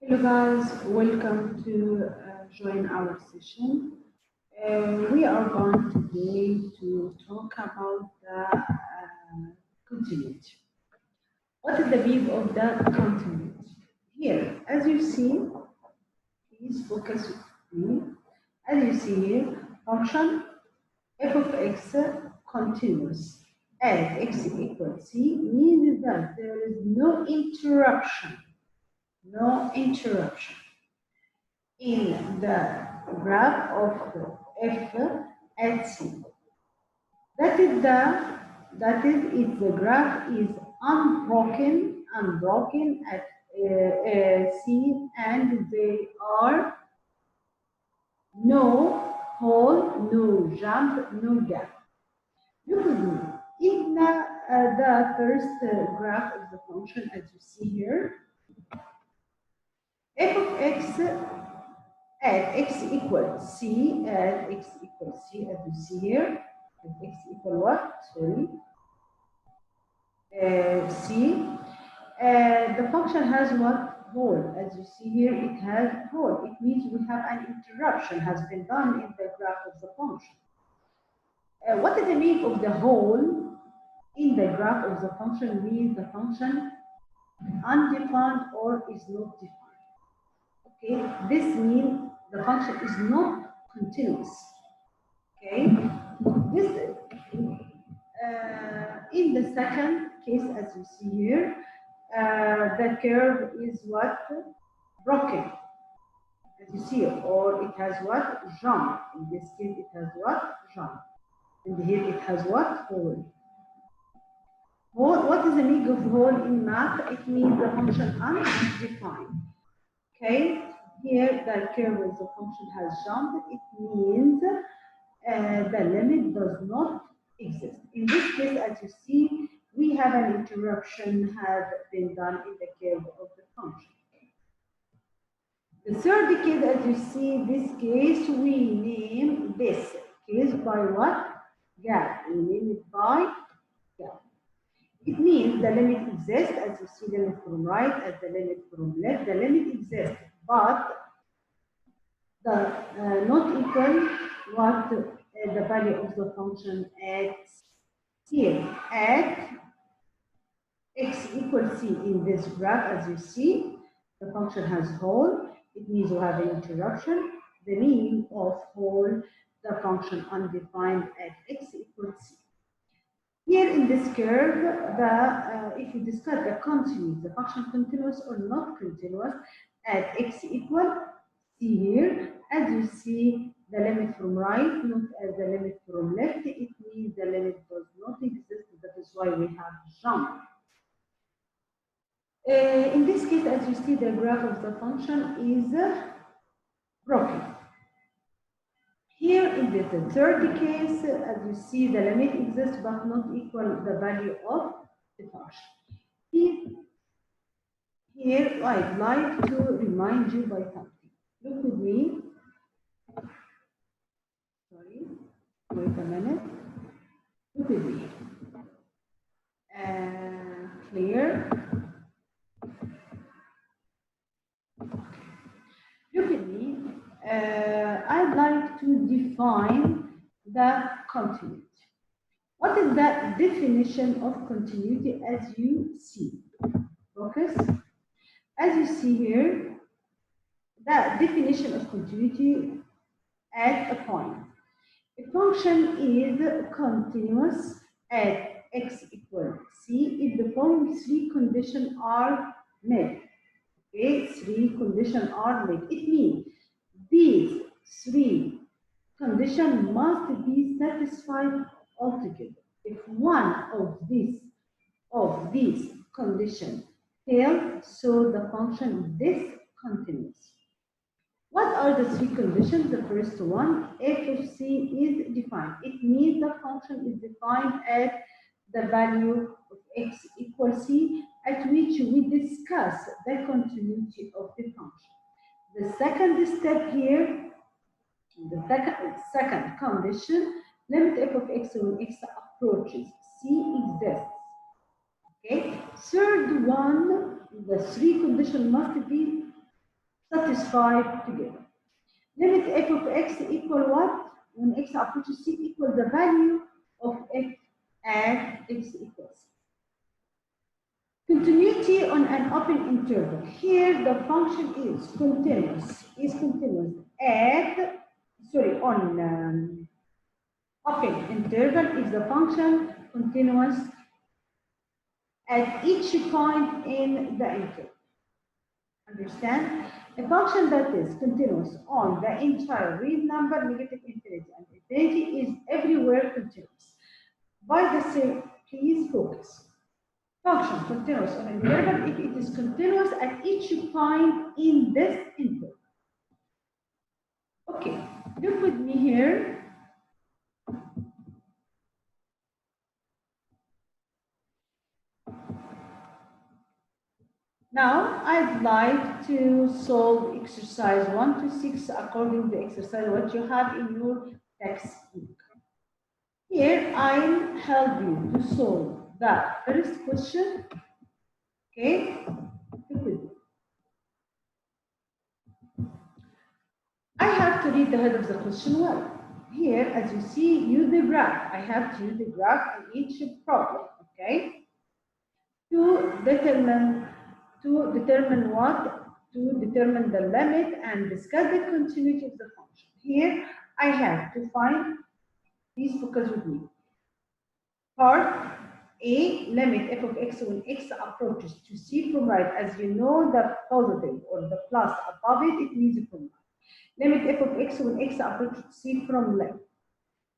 Hello guys, welcome to join our session. We are going today to talk about the continuity. What is the meaning of the continuity? Here, as you see, please focus with me. As you see here, function f of x continuous at x equals c means that there is no interruption in the graph of f at c. That is if the graph is unbroken at c, and there are no hole, no jump, no gap. Look at me. In the first graph of the function, as you see here, f of x at x equals c, as you see here, at x equal what? Sorry, c. The function has what? Hole. As you see here, it has hole. It means we have an interruption has been done in the graph of the function. What is the meaning of the hole in the graph of the function? Means the function undefined or is not defined. Okay, this means the function is not continuous. Okay, this in the second case, as you see here, the curve is what? Broken, as you see, or it has what? Jump. In this case, it has what? Jump. And here it has what? Hole. What is the meaning of hole in math? It means the function undefined. Okay, here the curve of the function has jumped. It means the limit does not exist. In this case, as you see, we have an interruption has been done in the curve of the function. The third case, as you see, this case, we name this case by what? Gap. We name it by gap. It means the limit exists, as you see, the limit from right, as the limit from left. The limit exists, but the not equal what the value of the function at here at x equals c. In this graph, as you see, the function has hole. It means we have an interruption. The meaning of hole, the function undefined at x equals c. Here in this curve, if you discuss the continuous, the function continuous or not continuous at x equal c here, as you see, the limit from right, not as the limit from left. It means the limit does not exist. That is why we have jump. In this case, as you see, the graph of the function is broken. Here in the third case, as you see, the limit exists but not equal the value of the function. Here I'd like to remind you by something. Look with me. Sorry, wait a minute. Look with me. Clear? Look at me. I'd like to define the continuity. What is the definition of continuity as you see? Focus. As you see here, the definition of continuity at a point. A function is continuous at x equals c if the following three conditions are met. Okay, three conditions are met. It means these three conditions must be satisfied altogether. If one of these conditions fails, so the function is discontinuous. What are the three conditions? The first one, f of c is defined. It means the function is defined at the value of x equals c, at which we discuss the continuity of the function. The second step here, the second condition, limit f of x when x approaches c exists. Okay. Third one, the three conditions must be satisfied together. Limit f of x equal what? When x approaches c equal the value of f at x equals. Continuity on an open interval. Here the function is continuous. On open interval is the function continuous at each point in the interval. Understand? A function that is continuous on the entire real number, negative infinity and infinity, is everywhere continuous. By the same, please focus. Function continuous on an interval if it is continuous at each point in this interval. Okay, look with me here. Now, I'd like to solve exercise 1 to 6 according to exercise what you have in your textbook. Here, I'll help you to solve the first question. Okay, I have to read the head of the question well. Here, as you see, use the graph. I have to use the graph in each problem, okay? To determine what? To determine the limit and discuss the continuity of the function. Here, I have to find, please focus with me. Part A, limit f of x when x approaches to c from right. As you know, the positive or the plus above it, it means from right. Limit f of x when x approaches to c from left.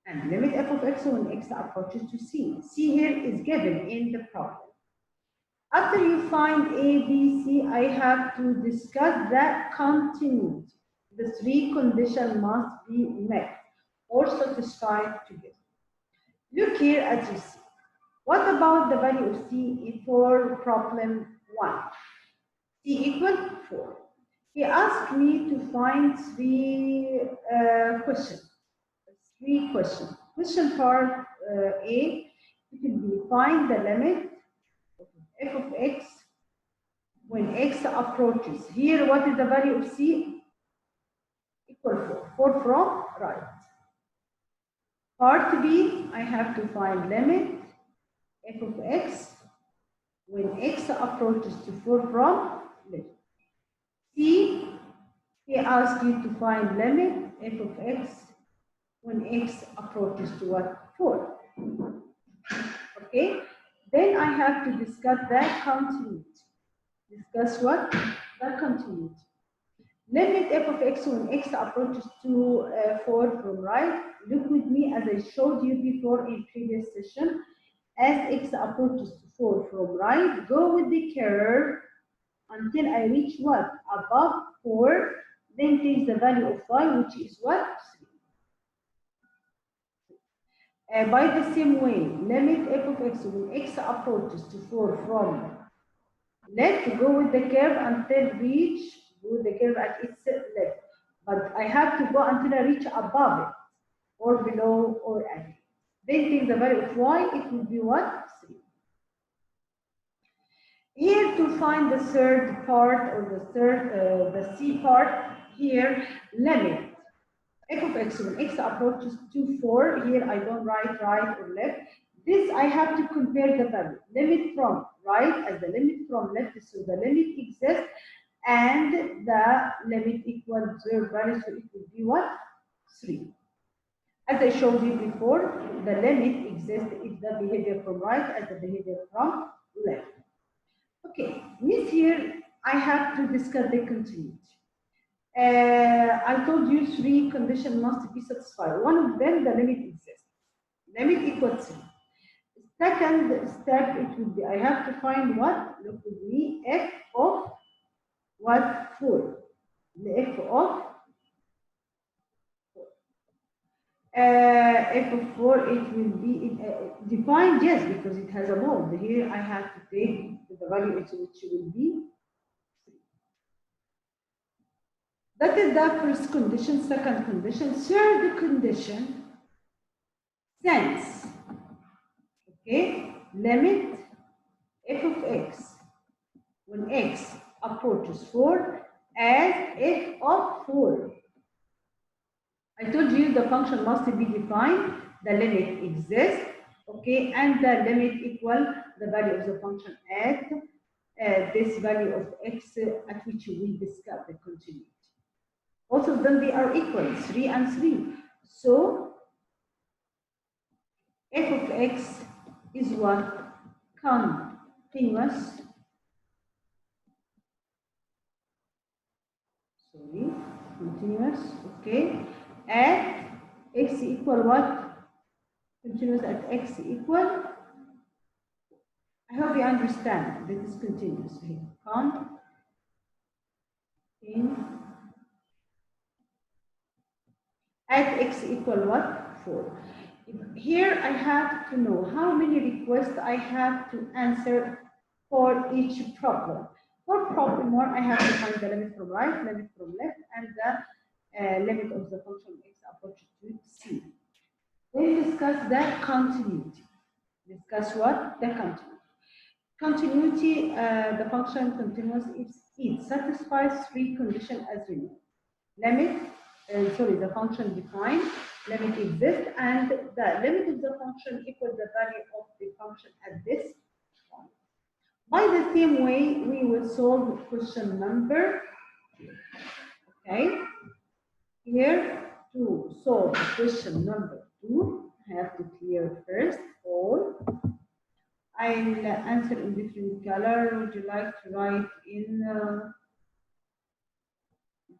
And limit f of x when x approaches to c. C here is given in the problem. After you find A, B, C, I have to discuss the continuity. The three conditions must be met or satisfied together. Look here as you see. What about the value of C for problem 1? C equal 4. He asked me to find three questions. Question part A, it will be find the limit of f of x when x approaches. Here, what is the value of C? Equal 4. 4 from right. Part B, I have to find limit f of x when x approaches to 4 from left. C, he asks you to find limit f of x when x approaches to what? 4. Okay, then I have to discuss that continuity. Discuss what? The continuity. Limit f of x when x approaches to 4 from right. Look with me as I showed you before in previous session. As x approaches to 4 from right, go with the curve until I reach what? Above 4, then take the value of y, which is what? 3. By the same way, limit f of x when x approaches to 4 from left, go with the curve until reach, go the curve at its left. But I have to go until I reach above it, or below, or at it. Then take the value of y, it will be what? 3. Here to find the third part or the C part, here limit f of x when x approaches to 4. Here I don't write right or left. This I have to compare the value. Limit from right as the limit from left, so the limit exists and the limit equals 0 value, so it will be what? 3. As I showed you before, the limit exists if the behavior from right as the behavior from left. Okay, Miss, here I have to discuss the continuity. I told you 3 conditions must be satisfied. One of them, the limit exists. Limit equals 3. Second step, it will be, I have to find what? Look with me, f of what? 4. The f of 4. F of 4, it will be defined, yes, because it has a mode. Here I have to take the value which will be 3. That is the first condition. Second condition. Third condition, since, okay, limit f of x when x approaches 4 as f of 4. I told you the function must be defined, the limit exists, okay, and the limit equal the value of the function at this value of x at which we discuss the continuity. Also, then they are equal, 3 and 3. So, f of x is what? Continuous. Sorry, continuous, okay. At x equal what? Continuous at x equal. I hope you understand this is continuous here. At x equal what? 4. Here I have to know how many requests I have to answer for each problem. For problem 1, I have to find the limit from right, limit from left, and the limit of the function x approach to c. Then discuss the continuity. Discuss what? The continuity. Continuity, the function continuous if it satisfies 3 conditions as we know. Limit, the function defined, limit exists, and the limit of the function equals the value of the function at this point. By the same way, we will solve question number 2. Okay? Here, to solve question number 2, I have to clear first all. I'll answer in different color. Would you like to write in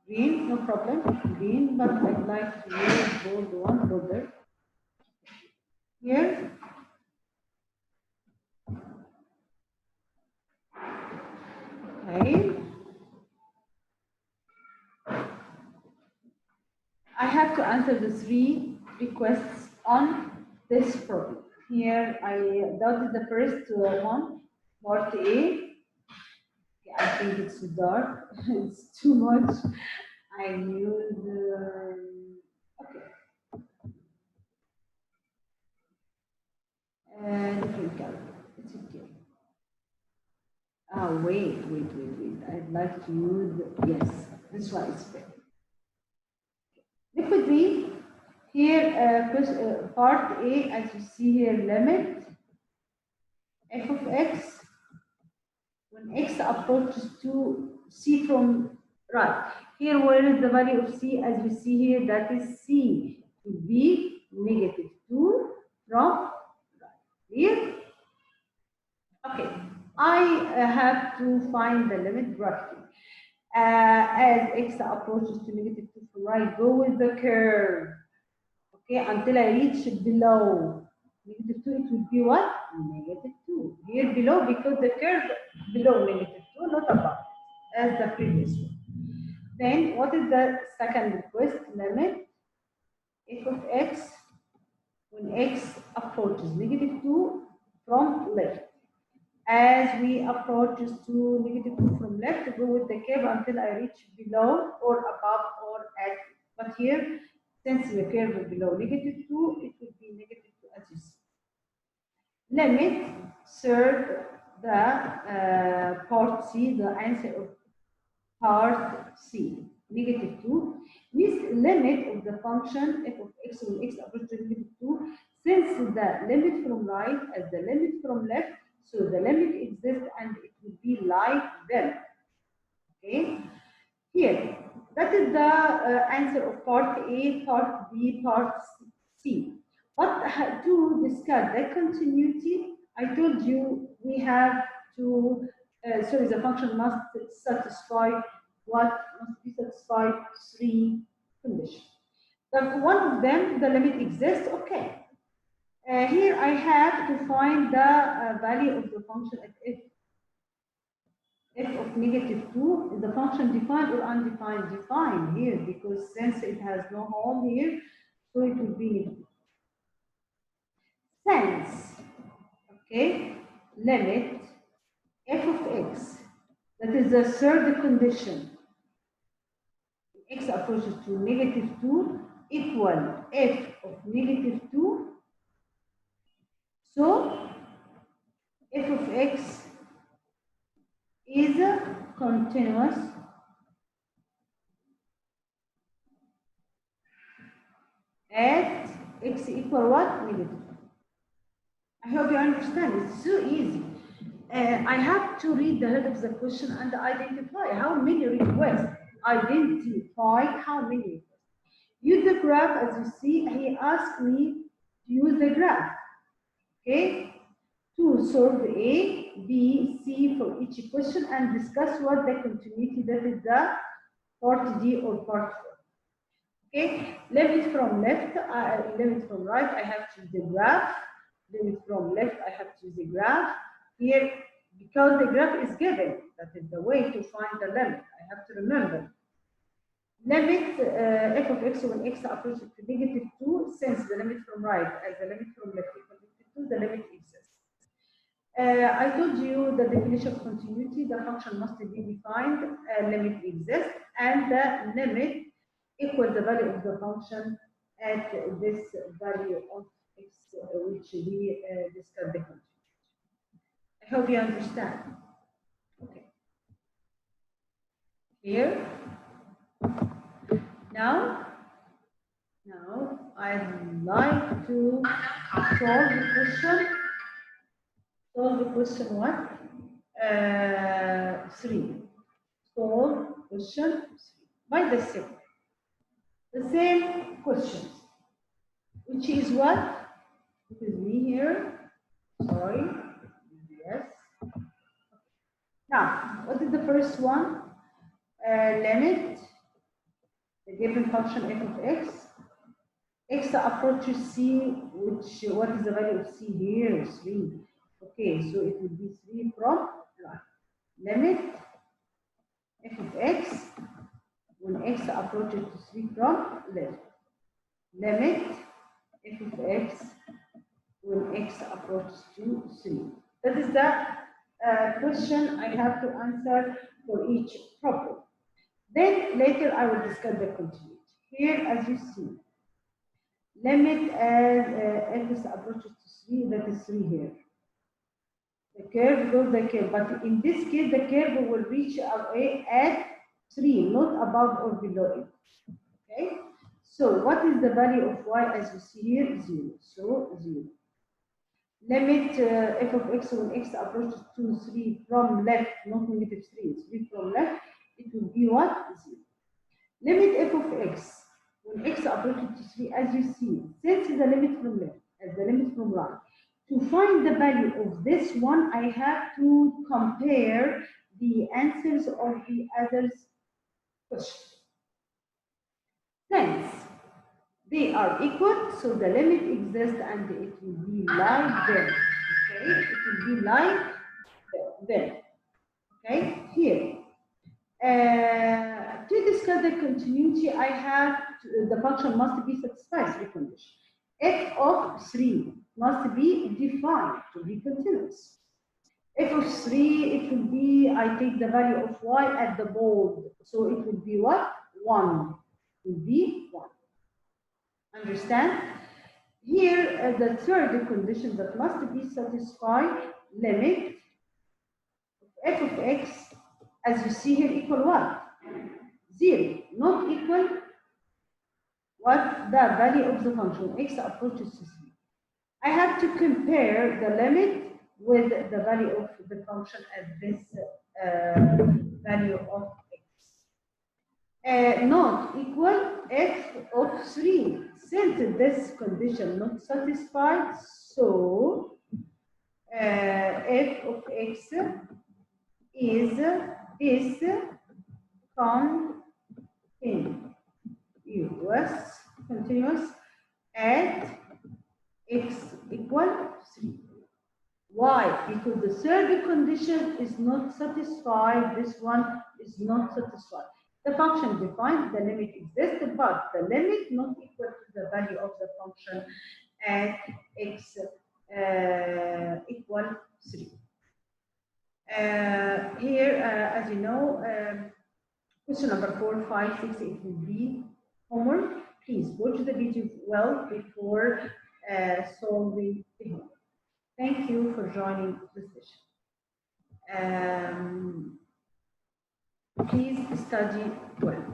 green? No problem, green, but I'd like to use bold one, bolder. Here. Okay. I have to answer the 3 requests on this problem. Here, that is the first one, part A. I think it's too dark. It's too much. I use, okay. Different color. It's okay. Oh, wait. I'd like to use, yes, this one is better. Liquid B, here, part A, as you see here, limit f of x when x approaches to c from right. Here, where is the value of c? As you see here, that is c to be negative 2 from right. Here, okay. I have to find the limit graphically. As x approaches to negative 2 from right, go with the curve. Okay, until I reach below negative 2, it will be what? Negative 2. Here below, because the curve below negative 2, not above, as the previous one. Then, what is the second request? Limit f of x when x approaches negative 2 from left. As we approach to negative 2 from left, go with the curve until I reach below or above or at. But here, since the curve is below negative 2, it will be negative 2 as you see. Limit, third, the part C, the answer of part C, negative 2. This limit of the function f of x when x approaches to negative 2, since the limit from right as the limit from left, so the limit exists and it will be like them. Okay? Here, that is the answer of part A, part B, part C. But to discuss the continuity, I told you we have to, the function must satisfy what must be satisfied 3 conditions. One of them, the limit exists, okay. Here I have to find the value of the function at f of negative 2. Is the function defined or undefined? Defined here, because since it has no home here, so it will be negative. Since, okay, limit f of x, that is the third condition, x approaches to negative 2 equal f of negative 2. So, f of x is continuous at x equal what? Negative. I hope you understand. It's so easy. I have to read the head of the question and identify how many requests. Identify how many requests. Use the graph. As you see, he asked me to use the graph. Okay? To solve A, B, C for each question and discuss what the continuity, that is the part D or part 4. Okay? Limit from left, limit from right, I have to use the graph. Limit from left, I have to use the graph. Here, because the graph is given, that is the way to find the limit. I have to remember. Limit f of x when x approaches to -2, since the limit from right as the limit from left equal to 2, the limit exists. I told you the definition of continuity, the function must be defined, limit exists, and the limit equals the value of the function at this value of x, which we discussed the continuity. I hope you understand. Okay. Here. Now I'd like to solve the question. Solve the question what? 3. Solve question 3 by the same. The same questions, which is what? It is me here. Sorry. Yes. Now, what is the first one? Limit the given function f of x approaches c, which what is the value of c here? 3. Okay, so it will be 3 from right. Limit f of x when x approaches to 3 from left. Limit f of x when x approaches to 3. That is the question I have to answer for each problem. Then later I will discuss the continuity. Here, as you see, limit as x approaches to 3, that is 3 here. The curve goes the curve, but in this case, the curve will reach our A at 3, not above or below it. Okay? So, what is the value of y as you see here? 0. So, 0. Limit f of x when x approaches to 3 from left, not -3, 3 from left, it will be what? 0. Limit f of x when x approaches to 3, as you see, since the limit from left as the limit from right. To find the value of this one, I have to compare the answers of the others question. Since they are equal, so the limit exists and it will be like them. Okay, it will be like them. Okay, here. To discuss the continuity, I have the function must be satisfied 3 conditions. F of 3 must be defined to be continuous. F of 3, it will be, I take the value of y at the bold, so it will be what? 1. It will be 1. Understand? Here, the third condition that must be satisfied, limit of f of x, as you see here, equal what? 0, not equal what? The value of the function x approaches to 3. I have to compare the limit with the value of the function at this value of x. Not equal f of 3. Since this condition not satisfied, so f of x is continuous at x equal 3. Why? Because the third condition is not satisfied. This one is not satisfied. The function defined, the limit exists, but the limit not equal to the value of the function at x equal 3. Here, as you know, question number 4, 5, 6, it will be homework. Please watch the video well before solving the homework. Thank you for joining the session. Please study well.